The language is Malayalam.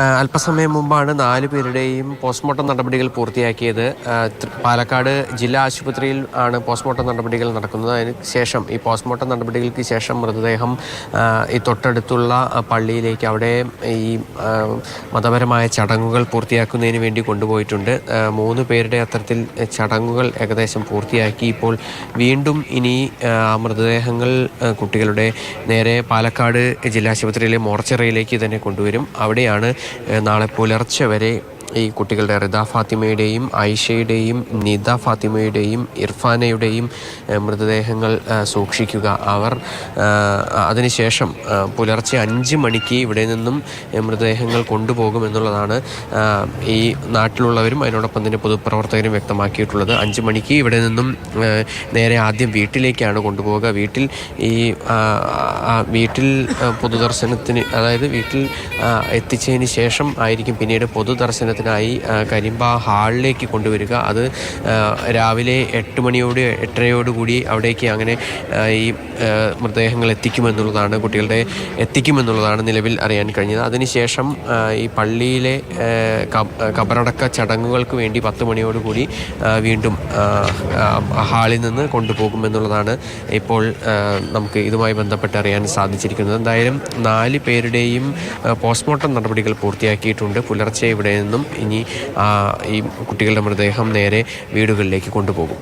അല്പസമയം മുമ്പാണ് 4 പേരുടെയും പോസ്റ്റ്മോർട്ടം നടപടികൾ പൂർത്തിയാക്കിയത്. പാലക്കാട് ജില്ലാ ആശുപത്രിയിൽ ആണ് പോസ്റ്റ്മോർട്ടം നടപടികൾ നടക്കുന്നത്. അതിന് ശേഷം ഈ പോസ്റ്റ്മോർട്ടം നടപടികൾക്ക് ശേഷം മൃതദേഹം ഈ തൊട്ടടുത്തുള്ള പള്ളിയിലേക്ക് അവിടെ ഈ മതപരമായ ചടങ്ങുകൾ പൂർത്തിയാക്കുന്നതിന് വേണ്ടി കൊണ്ടുപോയിട്ടുണ്ട്. 3 പേരുടെ അത്തരത്തിൽ ചടങ്ങുകൾ ഏകദേശം പൂർത്തിയാക്കി. ഇപ്പോൾ വീണ്ടും ഇനി മൃതദേഹങ്ങൾ കുട്ടികളുടെ നേരെ പാലക്കാട് ജില്ലാ ആശുപത്രിയിലെ മോർച്ചറിയിലേക്ക് തന്നെ കൊണ്ടുവരും. അവിടെയാണ് നാളെ പുലർച്ചെ വരെ ഈ കുട്ടികളുടെ റിദ ഫാത്തിമയുടെയും ആയിഷയുടെയും നിദ ഫാത്തിമയുടെയും ഇർഫാനയുടെയും മൃതദേഹങ്ങൾ സൂക്ഷിക്കുക. അവർ അതിനുശേഷം പുലർച്ചെ 5 മണിക്ക് ഇവിടെ നിന്നും മൃതദേഹങ്ങൾ കൊണ്ടുപോകുമെന്നുള്ളതാണ് ഈ നാട്ടിലുള്ളവരും അതിനോടൊപ്പം തന്നെ പൊതുപ്രവർത്തകരും വ്യക്തമാക്കിയിട്ടുള്ളത്. 5 മണിക്ക് ഇവിടെ നിന്നും നേരെ ആദ്യം വീട്ടിലേക്കാണ് കൊണ്ടുപോവുക. വീട്ടിൽ പൊതുദർശനത്തിന്, അതായത് വീട്ടിൽ എത്തിച്ചതിന് ശേഷം ആയിരിക്കും പിന്നീട് പൊതുദർശനത്തിന് കരിമ്പ ഹാളിലേക്ക് കൊണ്ടുവരിക. അത് രാവിലെ 8 മണിയോട് 8:30 അവിടേക്ക് അങ്ങനെ ഈ മൃതദേഹങ്ങൾ എത്തിക്കുമെന്നുള്ളതാണ് നിലവിൽ അറിയാൻ കഴിഞ്ഞത്. അതിനുശേഷം ഈ പള്ളിയിലെ ഖബറടക്ക ചടങ്ങുകൾക്ക് വേണ്ടി 10 മണിയോടുകൂടി വീണ്ടും ഹാളിൽ നിന്ന് കൊണ്ടുപോകുമെന്നുള്ളതാണ് ഇപ്പോൾ നമുക്ക് ഇതുമായി ബന്ധപ്പെട്ട് അറിയാൻ സാധിച്ചിരിക്കുന്നത്. എന്തായാലും 4 പേരുടെയും പോസ്റ്റ്മോർട്ടം നടപടികൾ പൂർത്തിയാക്കിയിട്ടുണ്ട്. പുലർച്ചെ ഇവിടെ നിന്നും ഇനി ഈ കുട്ടികളുടെ മൃതദേഹം നേരെ വീടുകളിലേക്ക് കൊണ്ടുപോകും.